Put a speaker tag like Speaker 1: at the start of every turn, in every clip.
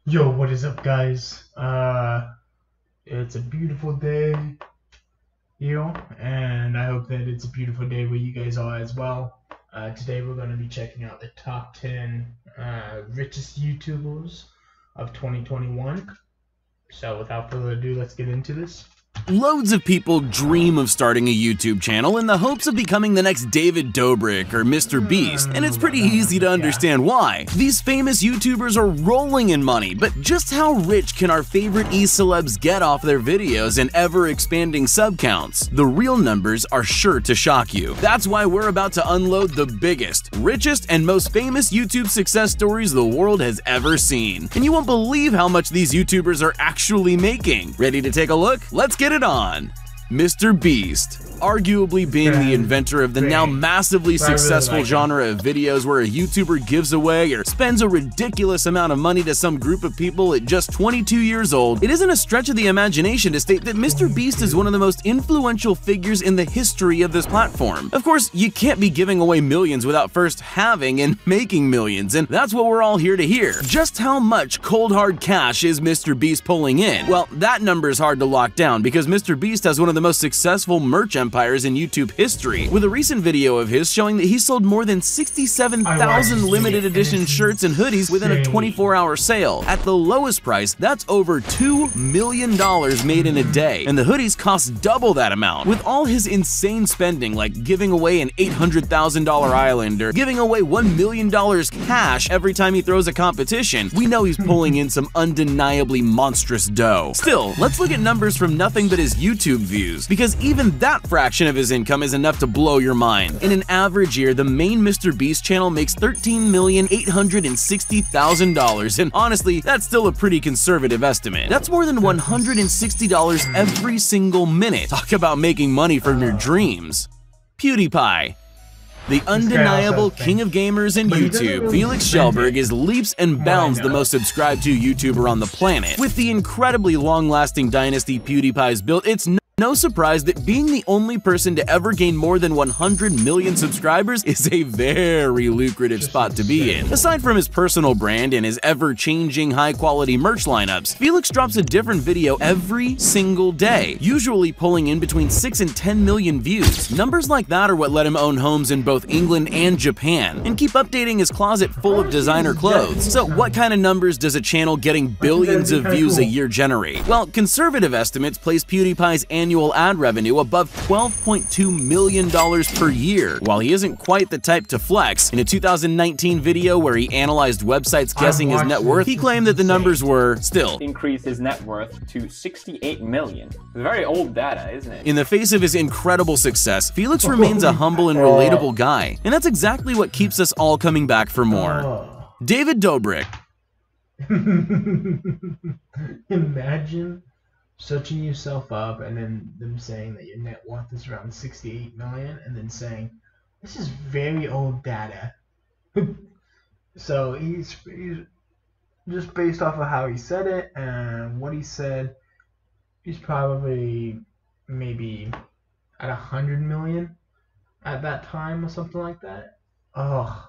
Speaker 1: Yo, what is up, guys? It's a beautiful day here, and I hope that it's a beautiful day where you guys are as well. Today we're going to be checking out the top 10 richest YouTubers of 2021. So without further ado, let's get into this.
Speaker 2: Loads of people dream of starting a YouTube channel in the hopes of becoming the next David Dobrik or Mr. Beast, and it's pretty easy to understand why. These famous YouTubers are rolling in money, but just how rich can our favorite e-celebs get off their videos and ever-expanding sub counts? The real numbers are sure to shock you. That's why we're about to unload the biggest, richest, and most famous YouTube success stories the world has ever seen. And you won't believe how much these YouTubers are actually making. Ready to take a look? Let's get it on. Mr. Beast, arguably being the inventor of the now massively successful genre of videos where a YouTuber gives away or spends a ridiculous amount of money to some group of people at just 22 years old, it isn't a stretch of the imagination to state that Mr. Beast is one of the most influential figures in the history of this platform. Of course, you can't be giving away millions without first having and making millions, and that's what we're all here to hear. Just how much cold hard cash is Mr. Beast pulling in? Well, that number is hard to lock down because Mr. Beast has one of the most successful merch empires in YouTube history, with a recent video of his showing that he sold more than 67,000 limited edition shirts and hoodies within a 24-hour sale. At the lowest price, that's over $2 million made in a day, and the hoodies cost double that amount. With all his insane spending, like giving away an $800,000 island or giving away $1 million cash every time he throws a competition, we know he's pulling in some undeniably monstrous dough. Still, let's look at numbers from nothing but his YouTube views, because even that fraction of his income is enough to blow your mind. In an average year, the main Mr. Beast channel makes $13,860,000, and honestly, that's still a pretty conservative estimate. That's more than $160 every single minute. Talk about making money from your dreams. PewDiePie. The undeniable king of gamers in YouTube, Felix Schellberg is leaps and bounds the most subscribed to YouTuber on the planet. With the incredibly long-lasting dynasty PewDiePie's built, it's no surprise that being the only person to ever gain more than 100 million subscribers is a very lucrative spot to be in. Aside from his personal brand and his ever-changing high-quality merch lineups, Felix drops a different video every single day, usually pulling in between 6 and 10 million views. Numbers like that are what let him own homes in both England and Japan, and keep updating his closet full of designer clothes. So what kind of numbers does a channel getting billions of views a year generate? Well, conservative estimates place PewDiePie's annual ad revenue above $12.2 million per year. While he isn't quite the type to flex, in a 2019 video where he analyzed websites guessing his net worth, he claimed that the numbers were still
Speaker 3: increased his net worth to 68 million. Very old data, isn't it?
Speaker 2: In the face of his incredible success, Felix remains a humble and relatable guy, and that's exactly what keeps us all coming back for more. David Dobrik.
Speaker 1: Imagine searching yourself up and then them saying that your net worth is around 68 million and then saying this is very old data. So he's just based off of how he said it and what he said, he's probably maybe at 100 million at that time or something like that. Oh,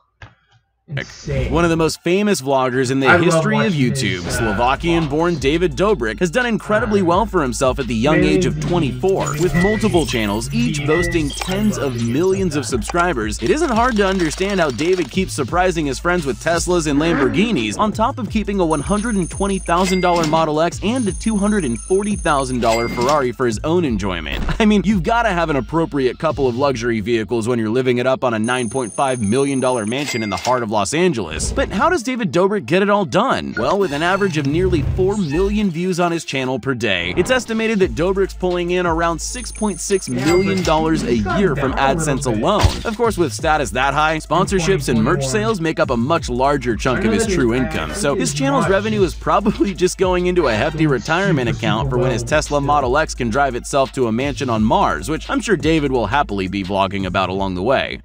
Speaker 1: insane.
Speaker 2: One of the most famous vloggers in the history of YouTube, Slovakian-born David Dobrik has done incredibly well for himself at the young age of 24. With multiple channels, each boasting tens of millions of subscribers, it isn't hard to understand how David keeps surprising his friends with Teslas and Lamborghinis, on top of keeping a $120,000 Model X and a $240,000 Ferrari for his own enjoyment. I mean, you've got to have an appropriate couple of luxury vehicles when you're living it up on a $9.5 million mansion in the heart of Los Angeles. But how does David Dobrik get it all done? Well, with an average of nearly 4 million views on his channel per day, it's estimated that Dobrik's pulling in around $6.6 million a year from AdSense alone. Of course, with status that high, sponsorships and merch sales make up a much larger chunk of his true income, so his channel's revenue is probably just going into a hefty retirement account for when his Tesla Model X can drive itself to a mansion on Mars, which I'm sure David will happily be vlogging about along the way.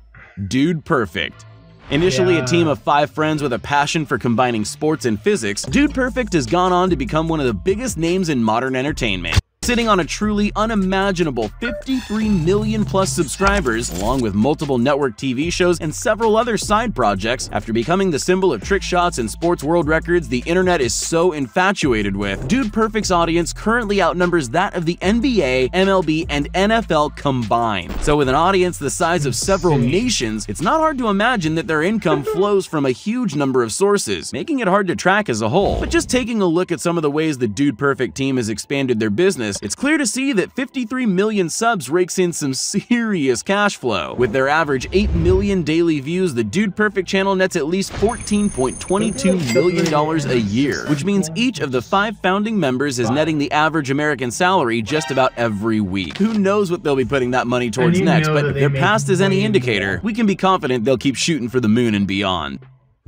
Speaker 2: Dude Perfect. Initially a team of 5 friends with a passion for combining sports and physics, Dude Perfect has gone on to become one of the biggest names in modern entertainment. sitting on a truly unimaginable 53 million plus subscribers, along with multiple network TV shows and several other side projects. After becoming the symbol of trick shots and sports world records the internet is so infatuated with, Dude Perfect's audience currently outnumbers that of the NBA, MLB, and NFL combined. So with an audience the size of several nations, it's not hard to imagine that their income flows from a huge number of sources, making it hard to track as a whole. But just taking a look at some of the ways the Dude Perfect team has expanded their business, it's clear to see that 53 million subs rakes in some serious cash flow. With their average 8 million daily views, the Dude Perfect channel nets at least $14.22 million a year, which means each of the 5 founding members is netting the average American salary just about every week. Who knows what they'll be putting that money towards next, but if their past is any indicator, we can be confident they'll keep shooting for the moon and beyond.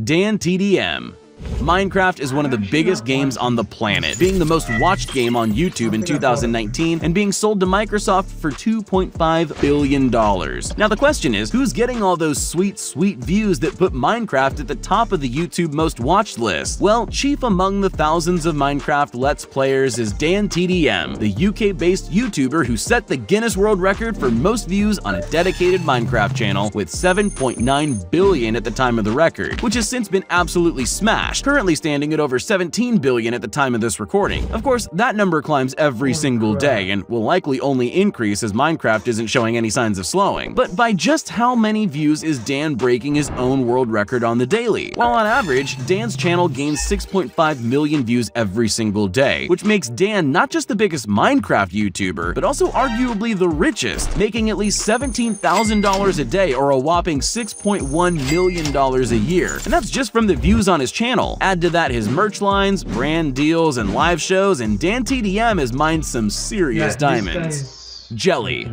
Speaker 2: Dan TDM. Minecraft is one of the biggest games on the planet, being the most watched game on YouTube in 2019 and being sold to Microsoft for $2.5 billion. Now the question is, who's getting all those sweet views that put Minecraft at the top of the YouTube most watched list? Well, chief among the thousands of Minecraft Let's Players is Dan TDM, the UK-based YouTuber who set the Guinness World Record for most views on a dedicated Minecraft channel with 7.9 billion at the time of the record, which has since been absolutely smashed, currently standing at over 17 billion at the time of this recording. Of course, that number climbs every single day and will likely only increase as Minecraft isn't showing any signs of slowing. But by just how many views is Dan breaking his own world record on the daily? Well, on average, Dan's channel gains 6.5 million views every single day, which makes Dan not just the biggest Minecraft YouTuber, but also arguably the richest, making at least $17,000 a day or a whopping $6.1 million a year. And that's just from the views on his channel. Add to that his merch lines, brand deals, and live shows, and Dan TDM has mined some serious diamonds. Jelly.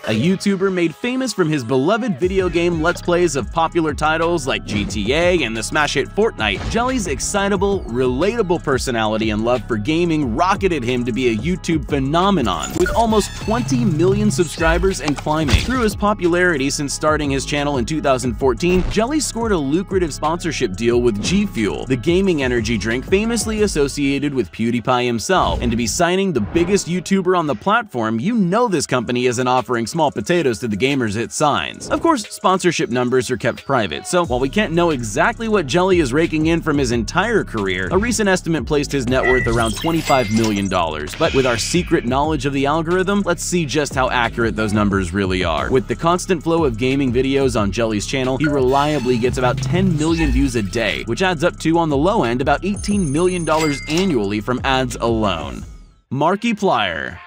Speaker 2: A YouTuber made famous from his beloved video game Let's Plays of popular titles like GTA and the smash hit Fortnite, Jelly's excitable, relatable personality and love for gaming rocketed him to be a YouTube phenomenon, with almost 20 million subscribers and climbing. Through his popularity since starting his channel in 2014, Jelly scored a lucrative sponsorship deal with G Fuel, the gaming energy drink famously associated with PewDiePie himself, and to be signing the biggest YouTuber on the platform, you know this company isn't offering small potatoes to the gamers it signs. Of course, sponsorship numbers are kept private, so while we can't know exactly what Jelly is raking in from his entire career, a recent estimate placed his net worth around $25 million. But with our secret knowledge of the algorithm, let's see just how accurate those numbers really are. With the constant flow of gaming videos on Jelly's channel, he reliably gets about 10 million views a day, which adds up to, on the low end, about $18 million annually from ads alone. Markiplier.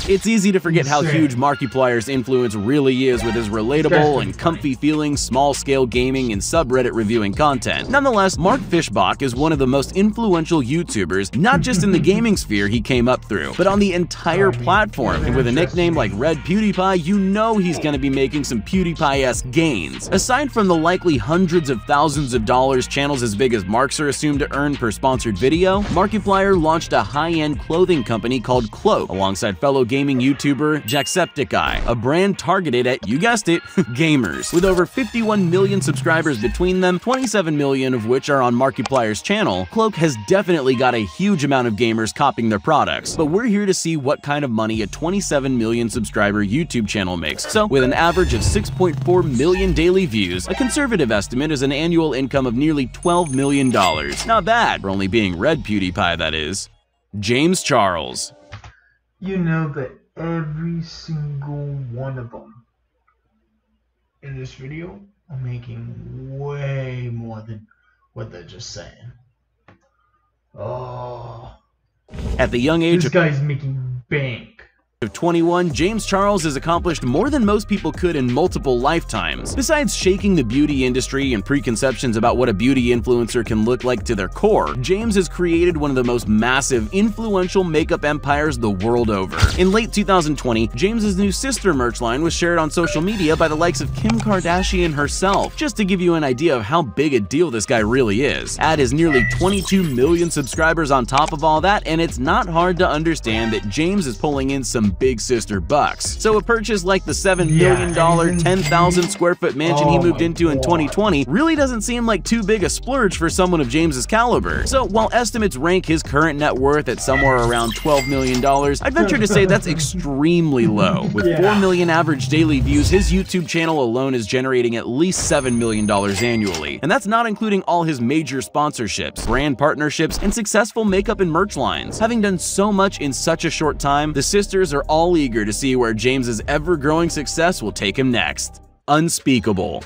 Speaker 2: It's easy to forget how huge Markiplier's influence really is with his relatable and comfy-feeling small-scale gaming and subreddit reviewing content. Nonetheless, Mark Fishbach is one of the most influential YouTubers, not just in the gaming sphere he came up through, but on the entire platform, and with a nickname like Red PewDiePie, you know he's gonna be making some PewDiePie-esque gains. Aside from the likely hundreds of thousands of dollars channels as big as Mark's are assumed to earn per sponsored video, Markiplier launched a high-end clothing company called Cloak, alongside fellow gaming YouTuber Jacksepticeye, a brand targeted at, you guessed it, gamers. With over 51 million subscribers between them, 27 million of which are on Markiplier's channel, Cloak has definitely got a huge amount of gamers copying their products. But we're here to see what kind of money a 27 million subscriber YouTube channel makes. So, with an average of 6.4 million daily views, a conservative estimate is an annual income of nearly $12 million. Not bad, for only being Red PewDiePie, that is. James Charles.
Speaker 1: You know that every single one of them in this video are making way more than what they're just saying. Oh.
Speaker 2: At the young age
Speaker 1: this guy's making bank.
Speaker 2: Of 21, James Charles has accomplished more than most people could in multiple lifetimes. Besides shaking the beauty industry and preconceptions about what a beauty influencer can look like to their core, James has created one of the most massive, influential makeup empires the world over. In late 2020, James's new sister merch line was shared on social media by the likes of Kim Kardashian herself, just to give you an idea of how big a deal this guy really is. Add his nearly 22 million subscribers on top of all that, and it's not hard to understand that James is pulling in some some big sister bucks. So a purchase like the $7 million, 10,000 square foot mansion he moved into in 2020 really doesn't seem like too big a splurge for someone of James's caliber. So while estimates rank his current net worth at somewhere around $12 million, I'd venture to say that's extremely low. With 4 million average daily views, his YouTube channel alone is generating at least $7 million annually. And that's not including all his major sponsorships, brand partnerships, and successful makeup and merch lines. Having done so much in such a short time, the sisters are all eager to see where James's ever-growing success will take him next. Unspeakable.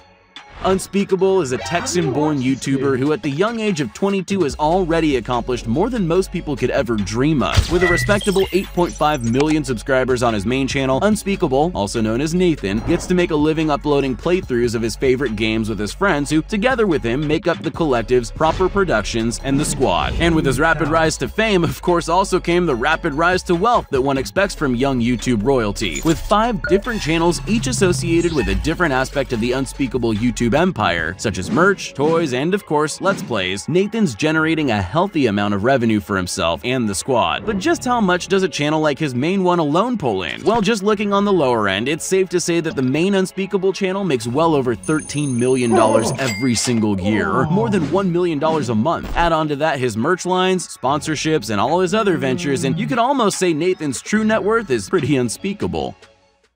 Speaker 2: Unspeakable is a Texan-born YouTuber who at the young age of 22 has already accomplished more than most people could ever dream of. With a respectable 8.5 million subscribers on his main channel, Unspeakable, also known as Nathan, gets to make a living uploading playthroughs of his favorite games with his friends who, together with him, make up the collectives, Proper Productions, and The Squad. And with his rapid rise to fame, of course, also came the rapid rise to wealth that one expects from young YouTube royalty. With 5 different channels, each associated with a different aspect of the Unspeakable YouTube empire, such as merch, toys, and of course, Let's Plays, Nathan's generating a healthy amount of revenue for himself and the squad. But just how much does a channel like his main one alone pull in? Well, just looking on the lower end, it's safe to say that the main Unspeakable channel makes well over $13 million every single year, or more than $1 million a month. Add on to that his merch lines, sponsorships, and all his other ventures, and you could almost say Nathan's true net worth is pretty unspeakable.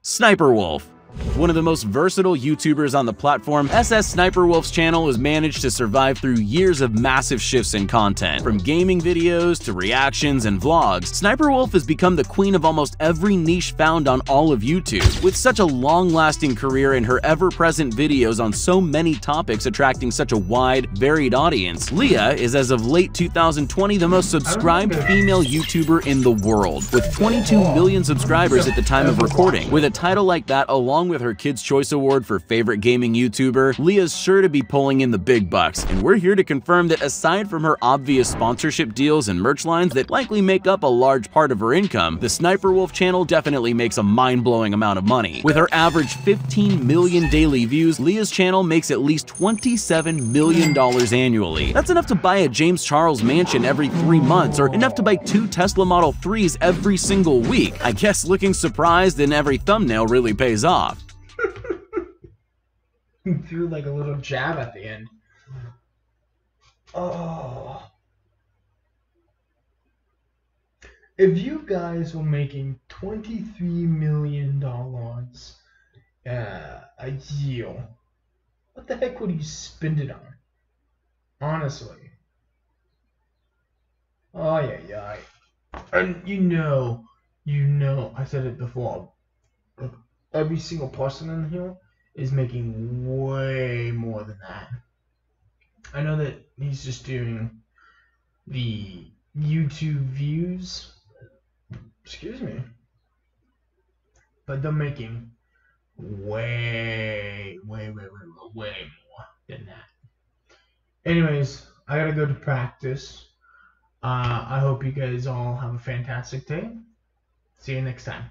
Speaker 2: Sniper Wolf. One of the most versatile YouTubers on the platform, SS Sniper Wolf's channel has managed to survive through years of massive shifts in content. From gaming videos to reactions and vlogs, Sniper Wolf has become the queen of almost every niche found on all of YouTube. With such a long-lasting career and her ever-present videos on so many topics attracting such a wide, varied audience, Leah is, as of late 2020, the most subscribed female YouTuber in the world, with 22 million subscribers at the time of recording. With a title like that, along with her Kids' Choice Award for Favorite Gaming YouTuber, Leah's sure to be pulling in the big bucks, and we're here to confirm that aside from her obvious sponsorship deals and merch lines that likely make up a large part of her income, the Sniper Wolf channel definitely makes a mind-blowing amount of money. With her average 15 million daily views, Leah's channel makes at least $27 million annually. That's enough to buy a James Charles mansion every 3 months, or enough to buy 2 Tesla Model 3s every single week. I guess looking surprised in every thumbnail really pays off.
Speaker 1: He threw like a little jab at the end. Oh. If you guys were making $23 million a year, what the heck would you spend it on? Honestly. Oh yeah. And you know, I said it before. Every single person in here is making way more than that. I know that he's just doing the YouTube views. Excuse me. But they're making way more than that. Anyways, I gotta go to practice. I hope you guys all have a fantastic day. See you next time.